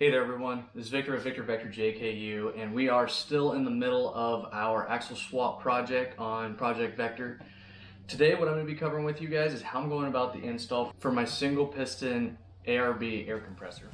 Hey there everyone, this is Victor of Victor Vector JKU, and we are still in the middle of our Axel swap project on Project Vector. Today what I'm going to be covering with you guys is how I'm going about the install for my single piston ARB air compressor.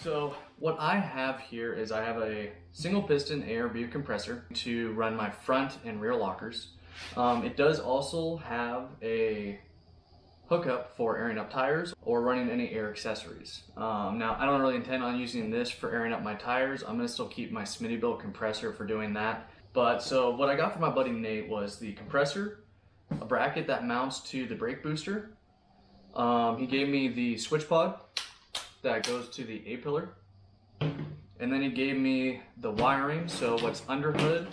So what I have here is I have a single piston ARB compressor to run my front and rear lockers. It does also have a hookup for airing up tires or running any air accessories. Now I don't really intend on using this for airing up my tires. I'm going to still keep my Smittybilt compressor for doing that. But so what I got from my buddy Nate was the compressor, a bracket that mounts to the brake booster. He gave me the switch pod that goes to the A-pillar, and then he gave me the wiring, so what's under hood,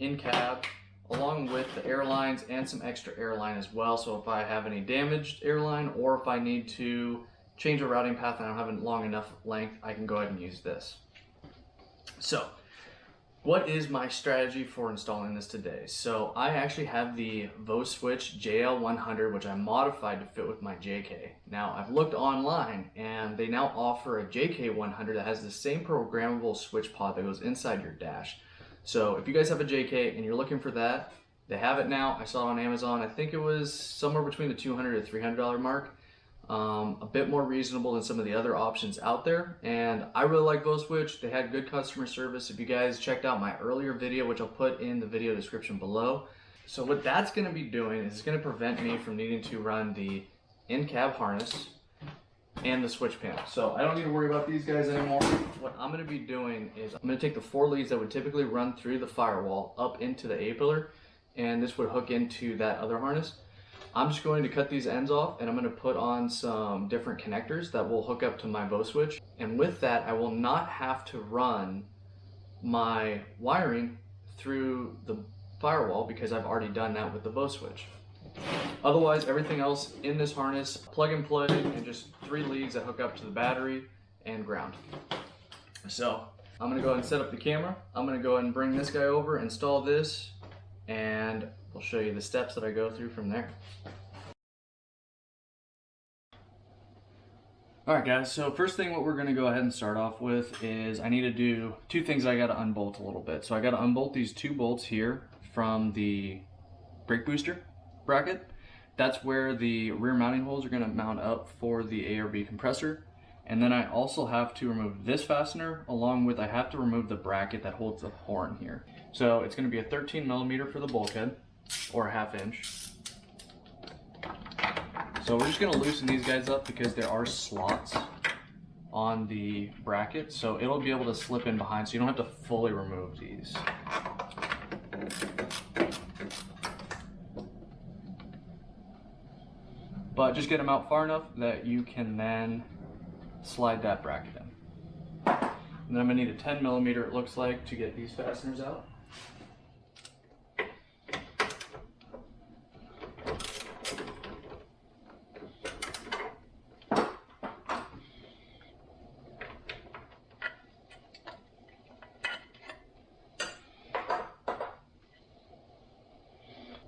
in cab, along with the airlines and some extra airline as well, so if I have any damaged airline or if I need to change a routing path and I don't have a long enough length, I can go ahead and use this. So what is my strategy for installing this today? So I actually have the Voswitch JL100, which I modified to fit with my JK. Now I've looked online and they now offer a JK100 that has the same programmable switch pod that goes inside your dash. So if you guys have a JK and you're looking for that, they have it now. I saw it on Amazon. I think it was somewhere between the $200 to $300 mark. A bit more reasonable than some of the other options out there, and I really like Voswitch. They had good customer service. If you guys checked out my earlier video, which I'll put in the video description below. So what that's going to be doing is it's going to prevent me from needing to run the in-cab harness and the switch panel. So I don't need to worry about these guys anymore. What I'm going to be doing is I'm going to take the 4 leads that would typically run through the firewall up into the A-pillar, and this would hook into that other harness. I'm just going to cut these ends off and I'm going to put on some different connectors that will hook up to my Voswitch. And with that, I will not have to run my wiring through the firewall because I've already done that with the Voswitch. Otherwise, everything else in this harness, plug and play, and just 3 leads that hook up to the battery and ground. So I'm going to go ahead and set up the camera. I'm going to go ahead and bring this guy over, install this, and I'll show you the steps that I go through from there. Alright guys, so first thing what we're going to go ahead and start off with is I need to do 2 things I got to unbolt a little bit. So I got to unbolt these 2 bolts here from the brake booster bracket. That's where the rear mounting holes are going to mount up for the ARB compressor. And then I also have to remove this fastener along with I have to remove the bracket that holds the horn here. So it's going to be a 13mm for the bulkhead, or a 1/2 inch. So we're just going to loosen these guys up because there are slots on the bracket, so it'll be able to slip in behind, so you don't have to fully remove these. But just get them out far enough that you can then slide that bracket in. And then I'm going to need a 10mm, it looks like, to get these fasteners out.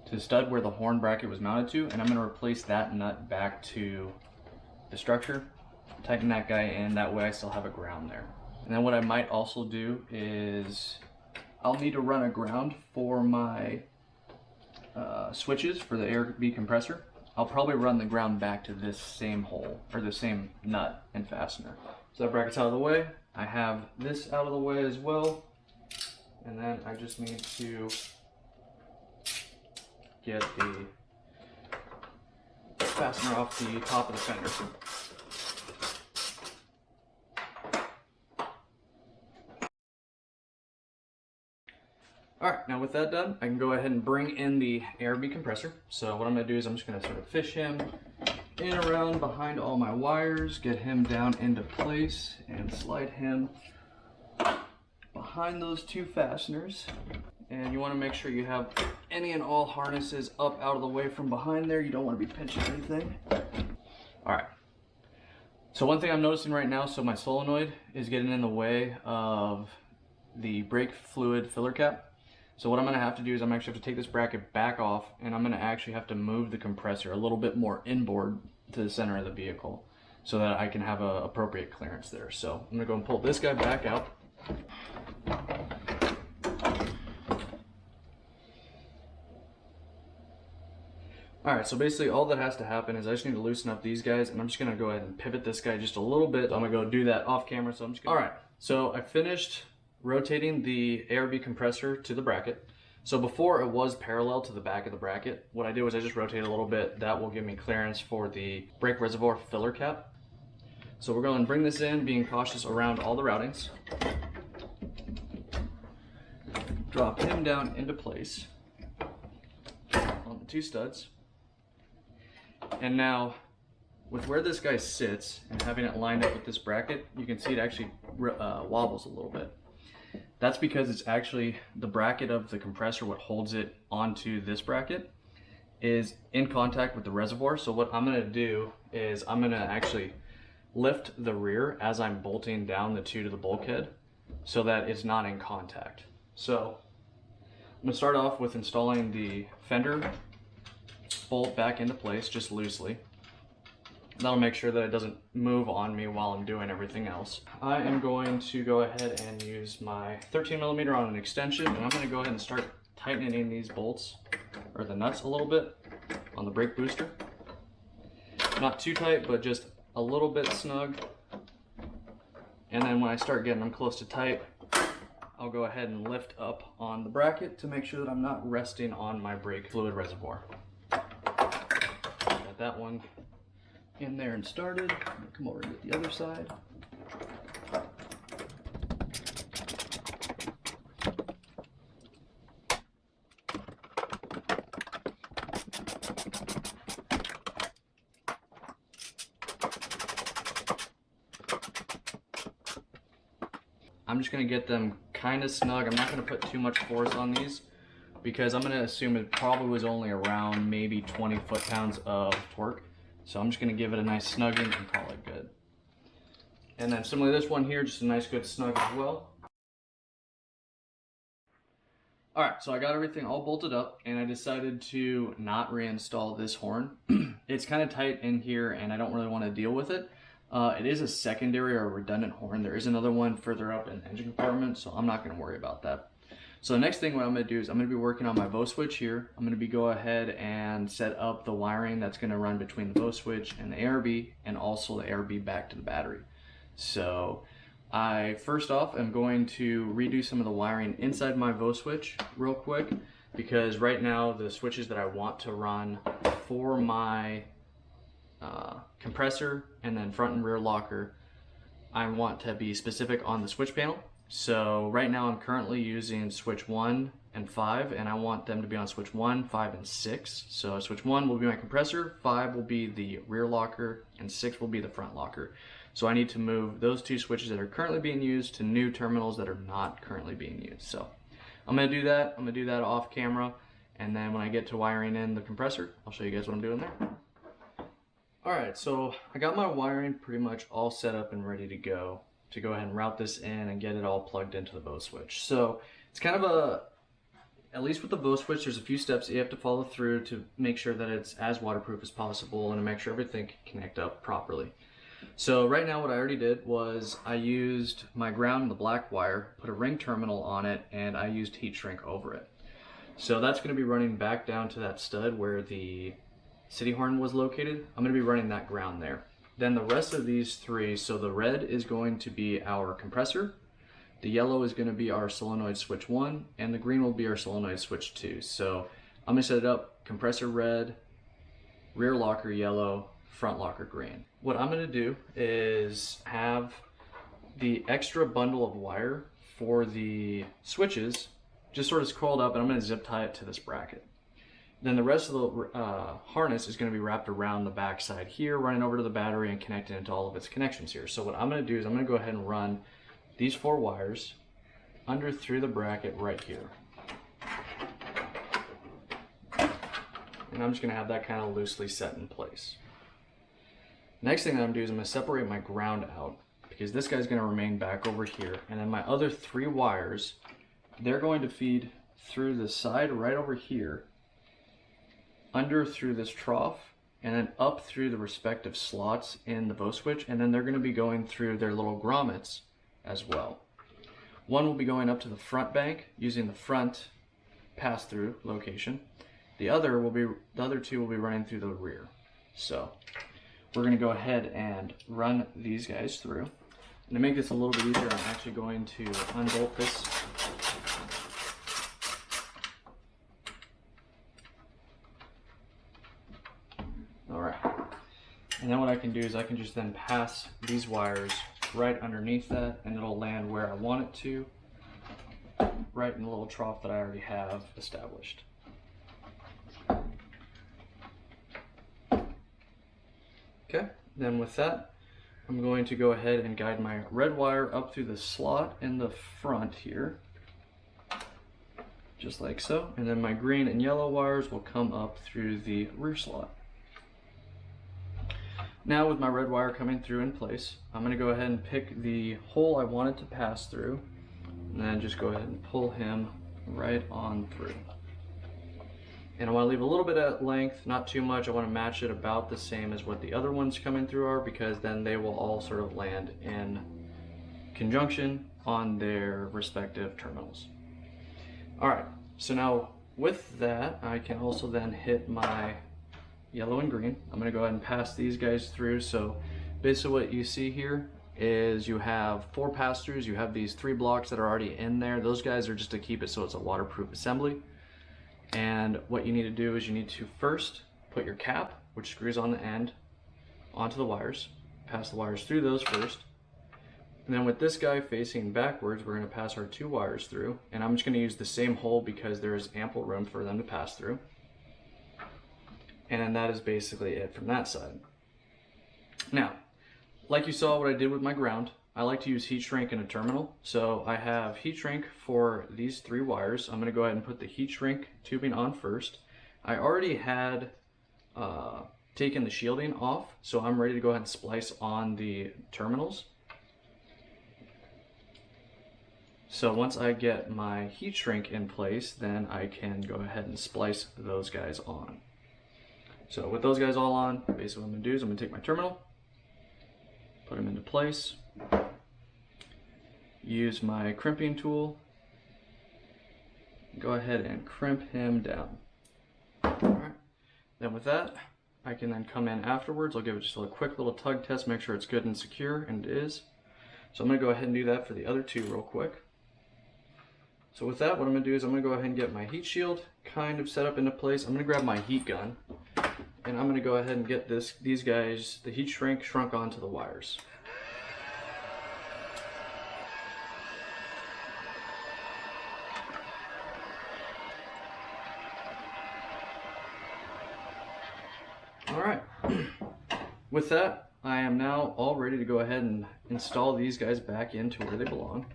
To the stud where the horn bracket was mounted to, and I'm going to replace that nut back to the structure, tighten that guy in, that way I still have a ground there. And then what I might also do is I'll need to run a ground for my switches for the ARB compressor. I'll probably run the ground back to this same hole, or the same nut and fastener. So that bracket's out of the way. I have this out of the way as well, and then I just need to get the fastener off the top of the fender. Alright, now with that done, I can go ahead and bring in the ARB compressor. So what I'm going to do is I'm just going to sort of fish him in around behind all my wires, get him down into place, and slide him behind those 2 fasteners. And you want to make sure you have any and all harnesses up out of the way from behind there. You don't want to be pinching anything. Alright, So one thing I'm noticing right now, so my solenoid is getting in the way of the brake fluid filler cap. So what I'm going to have to do is I'm actually have to take this bracket back off, and I'm going to actually have to move the compressor a little bit more inboard to the center of the vehicle so that I can have a appropriate clearance there. So I'm going to go and pull this guy back out. Alright, so basically all that has to happen is I just need to loosen up these guys, and I'm just going to go ahead and pivot this guy just a little bit. I'm going to go do that off camera, so I'm just going to... Alright, so I finished rotating the ARB compressor to the bracket. So before it was parallel to the back of the bracket. What I did was I just rotated a little bit. That will give me clearance for the brake reservoir filler cap. So we're going to bring this in, being cautious around all the routings. Drop him down into place on the two studs. And now, with where this guy sits and having it lined up with this bracket, you can see it actually wobbles a little bit. That's because it's actually the bracket of the compressor, what holds it onto this bracket, is in contact with the reservoir. So what I'm going to do is I'm going to actually lift the rear as I'm bolting down the two to the bulkhead so that it's not in contact. So I'm going to start off with installing the fender bolt back into place just loosely. That'll make sure that it doesn't move on me while I'm doing everything else. I am going to go ahead and use my 13mm on an extension, and I'm going to go ahead and start tightening these bolts, or the nuts, a little bit on the brake booster. Not too tight, but just a little bit snug. And then when I start getting them close to tight, I'll go ahead and lift up on the bracket to make sure that I'm not resting on my brake fluid reservoir. Got that one in there and started. I'm gonna come over and get the other side. I'm just gonna get them kind of snug. I'm not gonna put too much force on these because I'm gonna assume it probably was only around maybe 20 foot-pounds of torque. So I'm just going to give it a nice snugging and call it good. And then similarly this one here, just a nice good snug as well. Alright, so I got everything all bolted up, and I decided to not reinstall this horn. It's kind of tight in here and I don't really want to deal with it. It is a secondary or redundant horn. There is another one further up in the engine compartment, so I'm not going to worry about that. So the next thing what I'm going to do is I'm going to be working on my Voswitch here. I'm going to go ahead and set up the wiring that's going to run between the Voswitch and the ARB, and also the ARB back to the battery. So I first off am going to redo some of the wiring inside my Voswitch real quick, because right now the switches that I want to run for my compressor and then front and rear locker, I want to be specific on the switch panel. So right now I'm currently using switch 1 and 5, and I want them to be on switch 1, 5, and 6. So switch 1 will be my compressor, 5 will be the rear locker, and 6 will be the front locker. So I need to move those two switches that are currently being used to new terminals that are not currently being used. So I'm going to do that. I'm going to do that off camera, and then when I get to wiring in the compressor, I'll show you guys what I'm doing there. Alright, so I got my wiring pretty much all set up and ready to go ahead and route this in and get it all plugged into the Voswitch. So it's kind of at least with the Voswitch, there's a few steps that you have to follow through to make sure that it's as waterproof as possible and to make sure everything can connect up properly. So right now what I already did was I used my ground, the black wire, put a ring terminal on it, and I used heat shrink over it. So that's going to be running back down to that stud where the city horn was located. I'm going to be running that ground there. Then the rest of these three, so the red is going to be our compressor, the yellow is going to be our solenoid switch 1, and the green will be our solenoid switch 2. So I'm going to set it up compressor red, rear locker yellow, front locker green. What I'm going to do is have the extra bundle of wire for the switches just sort of coiled up, and I'm going to zip tie it to this bracket. Then the rest of the harness is going to be wrapped around the back side here, running over to the battery and connecting into all of its connections here. So what I'm going to do is I'm going to go ahead and run these 4 wires under through the bracket right here. And I'm just going to have that kind of loosely set in place. Next thing that I'm gonna do is I'm gonna separate my ground out, because this guy's gonna remain back over here. And then my other 3 wires, they're going to feed through the side right over here, under through this trough, and then up through the respective slots in the Voswitch, and then they're going to be going through their little grommets as well. One will be going up to the front bank using the front pass-through location. The other 2 will be running through the rear. So we're going to go ahead and run these guys through. And to make this a little bit easier, I'm actually going to unbolt this. And then what I can do is I can just then pass these wires right underneath that, and it'll land where I want it to, right in the little trough that I already have established. Okay, then with that, I'm going to go ahead and guide my red wire up through the slot in the front here, just like so, and then my green and yellow wires will come up through the rear slot. Now with my red wire coming through in place, I'm going to go ahead and pick the hole I want it to pass through, and then just go ahead and pull him right on through. And I want to leave a little bit at length, not too much. I want to match it about the same as what the other ones coming through are, because then they will all sort of land in conjunction on their respective terminals. Alright, so now with that, I can also then hit my yellow and green. I'm going to go ahead and pass these guys through. So basically what you see here is you have 4 pass-throughs. You have these 3 blocks that are already in there. Those guys are just to keep it so it's a waterproof assembly. And what you need to do is you need to first put your cap, which screws on the end, onto the wires. Pass the wires through those first. And then with this guy facing backwards, we're going to pass our 2 wires through. And I'm just going to use the same hole because there is ample room for them to pass through. And then that is basically it from that side. Now, like you saw what I did with my ground, I like to use heat shrink in a terminal. So I have heat shrink for these 3 wires. I'm going to go ahead and put the heat shrink tubing on first. I already had taken the shielding off, so I'm ready to go ahead and splice on the terminals. So once I get my heat shrink in place, then I can go ahead and splice those guys on. So with those guys all on, basically what I'm going to do is I'm going to take my terminal, put them into place, use my crimping tool, go ahead and crimp him down. Alright, then with that, I can then come in afterwards. I'll give it just a quick little tug test, make sure it's good and secure, and it is. So I'm going to go ahead and do that for the other 2 real quick. So with that, what I'm going to do is I'm going to go ahead and get my heat shield kind of set up into place. I'm going to grab my heat gun, and I'm going to go ahead and get these guys, the heat shrink, shrunk onto the wires. Alright, with that, I am now all ready to go ahead and install these guys back into where they belong.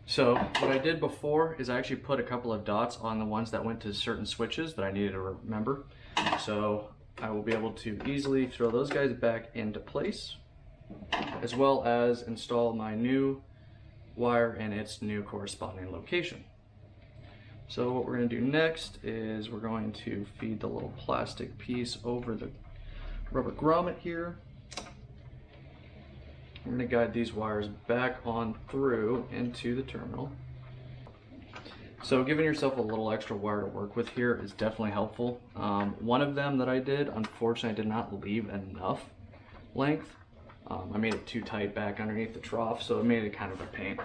So what I did before is I actually put a couple of dots on the ones that went to certain switches that I needed to remember. So I will be able to easily throw those guys back into place, as well as install my new wire in its new corresponding location. So what we're going to do next is we're going to feed the little plastic piece over the rubber grommet here. We're going to guide these wires back on through into the terminal. So giving yourself a little extra wire to work with here is definitely helpful. One of them that I did, unfortunately, I did not leave enough length. I made it too tight back underneath the trough, so it made it kind of a pain.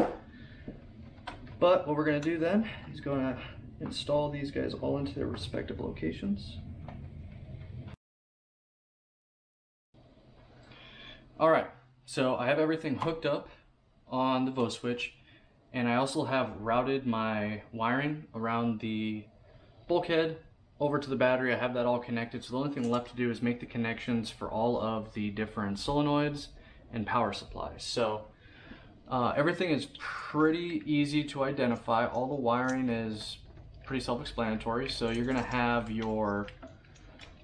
But what we're going to do then is going to install these guys all into their respective locations. Alright, so I have everything hooked up on the Voswitch, and I also have routed my wiring around the bulkhead over to the battery. I have that all connected, so the only thing left to do is make the connections for all of the different solenoids and power supplies. So everything is pretty easy to identify. All the wiring is pretty self-explanatory. So you're going to have your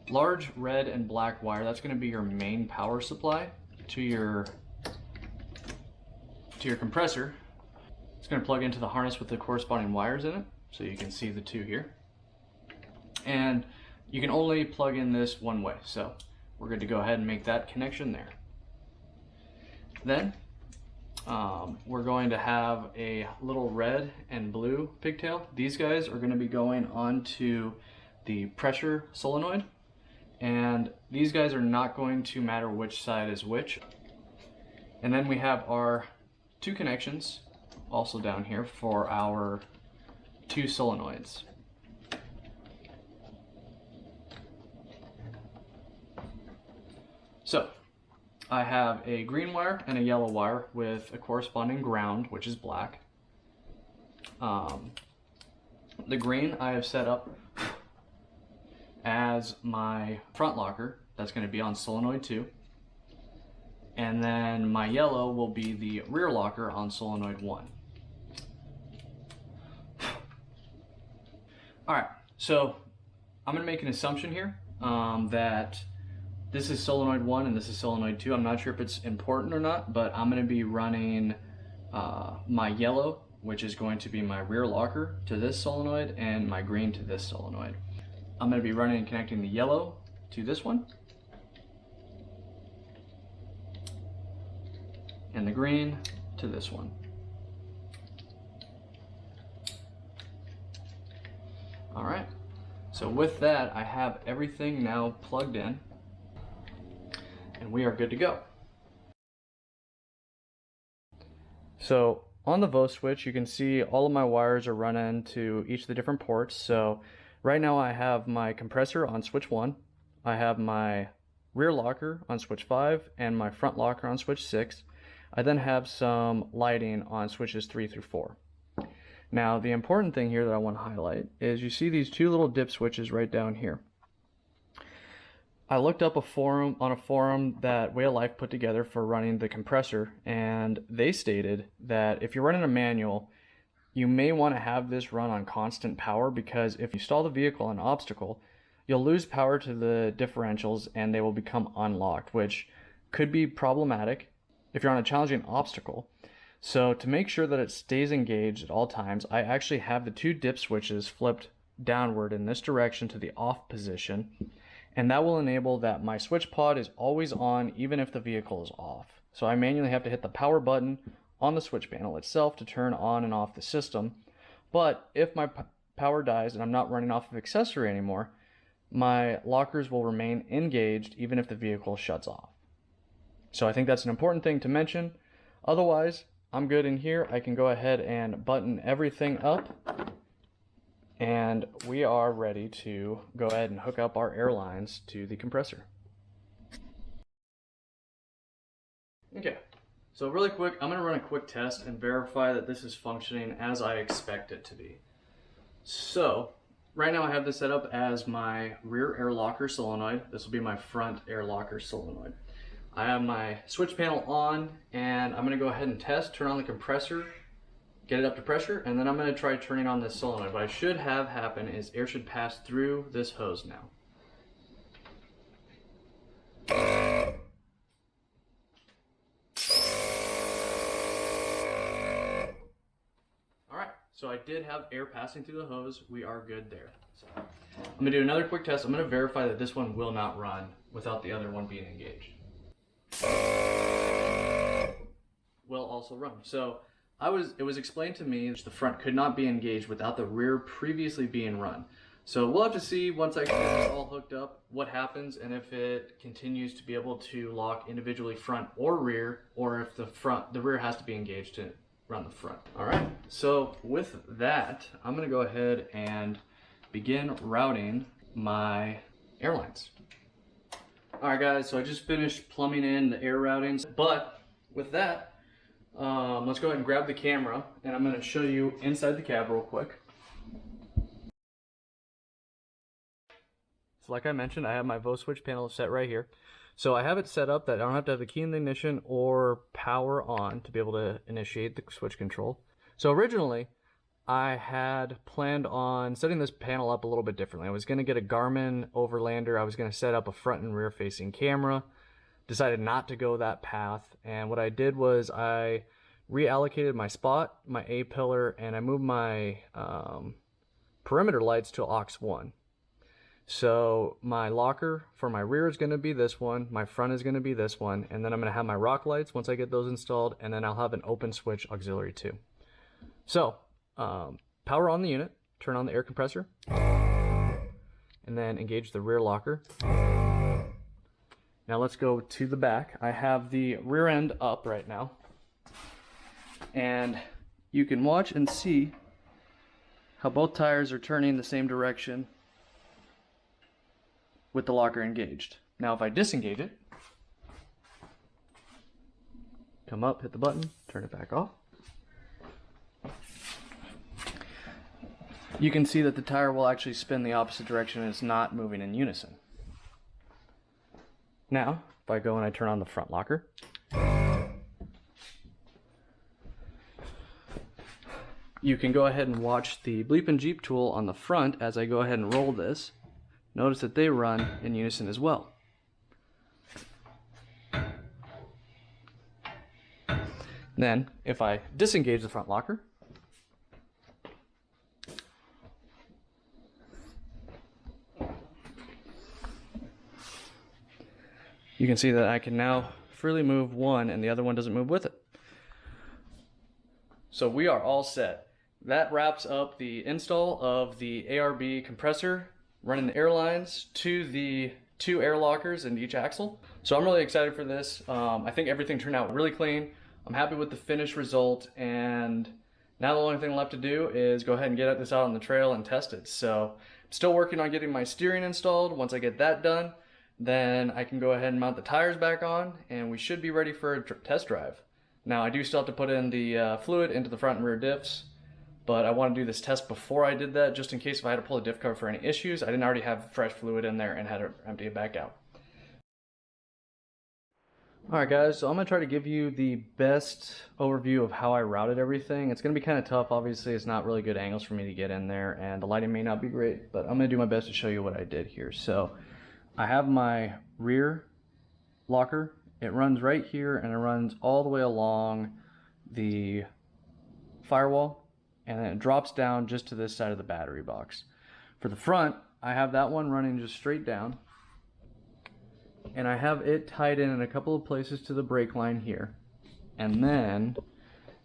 large red and black wire, that's going to be your main power supply to your compressor. It's going to plug into the harness with the corresponding wires in it, so you can see the two here. And you can only plug in this one way, so we're good to go ahead and make that connection there. Then we're going to have a little red and blue pigtail. These guys are going to be going onto the pressure solenoid, and these guys are not going to matter which side is which. And then we have our two connections also down here for our two solenoids. So I have a green wire and a yellow wire with a corresponding ground, which is black. The green I have set up as my front locker. That's going to be on solenoid 2. And then my yellow will be the rear locker on solenoid 1. Alright, so I'm going to make an assumption here that this is solenoid 1 and this is solenoid 2. I'm not sure if it's important or not, but I'm going to be running my yellow, which is going to be my rear locker, to this solenoid, and my green to this solenoid. I'm going to be running and connecting the yellow to this one, and the green to this one. Alright, so with that, I have everything now plugged in, and we are good to go. So on the Voswitch, you can see all of my wires are running to each of the different ports. So right now I have my compressor on switch 1, I have my rear locker on switch 5, and my front locker on switch 6. I then have some lighting on switches 3 through 4. Now the important thing here that I want to highlight is you see these two little dip switches right down here. I looked up on a forum that Way of Life put together for running the compressor, and they stated that if you're running a manual, you may want to have this run on constant power, because if you stall the vehicle on an obstacle, you'll lose power to the differentials and they will become unlocked, which could be problematic if you're on a challenging obstacle. So to make sure that it stays engaged at all times, I actually have the two dip switches flipped downward in this direction to the off position, and that will enable that my switch pod is always on even if the vehicle is off. So I manually have to hit the power button on the switch panel itself to turn on and off the system. But if my power dies and I'm not running off of accessory anymore, my lockers will remain engaged even if the vehicle shuts off. So I think that's an important thing to mention. Otherwise, I'm good in here. I can go ahead and button everything up, and we are ready to go ahead and hook up our air lines to the compressor. Okay, so really quick, I'm going to run a quick test and verify that this is functioning as I expect it to be. So right now I have this set up as my rear air locker solenoid. This will be my front air locker solenoid. I have my switch panel on, and I'm going to go ahead and test, turn on the compressor, get it up to pressure, and then I'm going to try turning on this solenoid. What I should have happen is air should pass through this hose now. Alright, so I did have air passing through the hose. We are good there. So I'm going to do another quick test. I'm going to verify that this one will not run without the other one being engaged. Will also run. So it was explained to me that the front could not be engaged without the rear previously being run. So we'll have to see once I get this all hooked up what happens, and if it continues to be able to lock individually front or rear, or if the rear has to be engaged to run the front. Alright, so with that, I'm going to go ahead and begin routing my airlines. Alright guys, so I just finished plumbing in the air routings, but with that, let's go ahead and grab the camera, and I'm going to show you inside the cab real quick. So like I mentioned, I have my Voswitch panel set right here. So I have it set up that I don't have to have the key in the ignition or power on to be able to initiate the switch control. So originally, I had planned on setting this panel up a little bit differently. I was going to get a Garmin overlander. I was going to set up a front and rear facing camera. Decided not to go that path, and what I did was I reallocated my spot, my A-pillar, and I moved my perimeter lights to aux1. So my locker for my rear is going to be this one, my front is going to be this one, and then I'm going to have my rock lights once I get those installed, and then I'll have an open switch auxiliary too. So power on the unit, turn on the air compressor, and then engage the rear locker. Now let's go to the back. I have the rear end up right now, and you can watch and see how both tires are turning the same direction with the locker engaged. Now if I disengage it, come up, hit the button, turn it back off, you can see that the tire will actually spin the opposite direction and it's not moving in unison. Now, if I go and I turn on the front locker, you can go ahead and watch the bleep and jeep tool on the front as I go ahead and roll this. Notice that they run in unison as well. Then, if I disengage the front locker, you can see that I can now freely move one and the other one doesn't move with it. So we are all set. That wraps up the install of the ARB compressor, running the air lines to the 2 air lockers in each axle. So I'm really excited for this. I think everything turned out really clean. I'm happy with the finished result, and now the only thing left to do is go ahead and get this out on the trail and test it. So I'm still working on getting my steering installed. Once I get that done, then I can go ahead and mount the tires back on, and we should be ready for a test drive. Now I do still have to put in the fluid into the front and rear diffs, but I want to do this test before I did that, just in case if I had to pull a diff cover for any issues, I didn't already have fresh fluid in there and had to empty it back out. Alright guys, so I'm going to try to give you the best overview of how I routed everything. It's going to be kind of tough. Obviously it's not really good angles for me to get in there, and the lighting may not be great, but I'm going to do my best to show you what I did here. So I have my rear locker. It runs right here, and it runs all the way along the firewall, and then it drops down just to this side of the battery box. For the front, I have that one running just straight down, and I have it tied in a couple of places to the brake line here, and then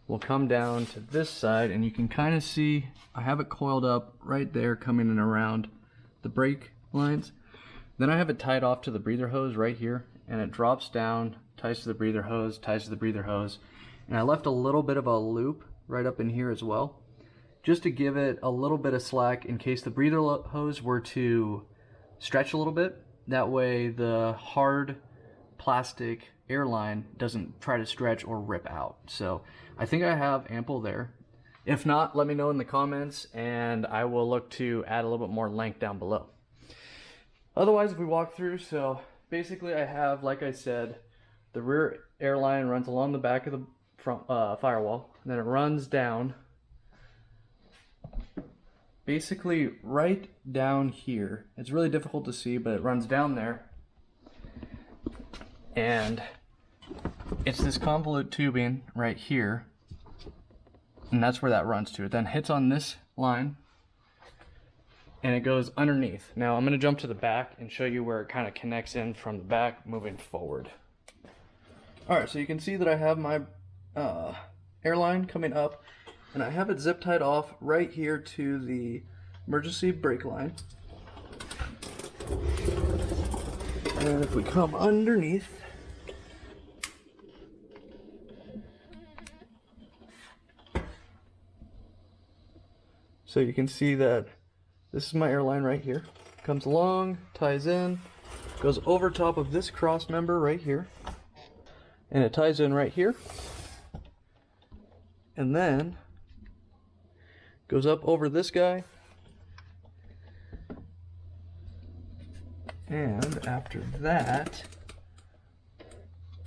we'll come down to this side, and you can kind of see I have it coiled up right there coming in around the brake lines. Then I have it tied off to the breather hose right here, and it drops down, ties to the breather hose, ties to the breather hose, and I left a little bit of a loop right up in here as well, just to give it a little bit of slack in case the breather hose were to stretch a little bit. That way the hard plastic airline doesn't try to stretch or rip out. So I think I have ample there. If not, let me know in the comments and I will look to add a little bit more length down below. Otherwise, if we walk through, so basically I have, like I said, the rear airline runs along the back of the front firewall, and then it runs down basically right down here. It's really difficult to see, but it runs down there, and it's this convolute tubing right here, and that's where that runs to. It then hits on this line and it goes underneath. Now I'm going to jump to the back and show you where it kind of connects in from the back moving forward. Alright, so you can see that I have my airline coming up, and I have it zip tied off right here to the emergency brake line. And if we come underneath, so you can see that this is my airline right here. Comes along, ties in, goes over top of this cross member right here, and it ties in right here, and then goes up over this guy, and after that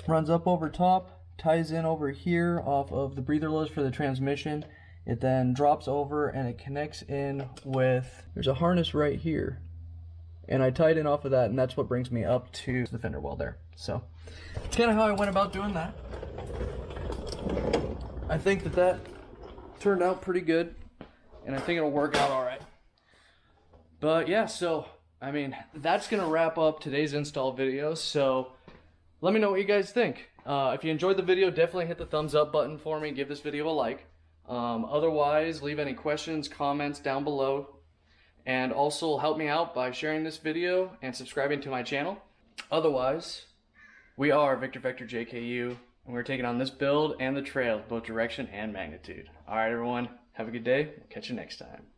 runs up over top, ties in over here off of the breather hose for the transmission, It then drops over and it connects in with, there's a harness right here. And I tighten off of that, and that's what brings me up to the fender well there. So that's kind of how I went about doing that. I think that turned out pretty good, and I think it'll work out all right. But yeah, so I mean, that's gonna wrap up today's install video. So let me know what you guys think. If you enjoyed the video, definitely hit the thumbs up button for me. Give this video a like. Otherwise, leave any questions, comments down below. And also help me out by sharing this video and subscribing to my channel. Otherwise, we are Victor Vector JKU, and we're taking on this build and the trail, both direction and magnitude. All right, everyone, have a good day. Catch you next time.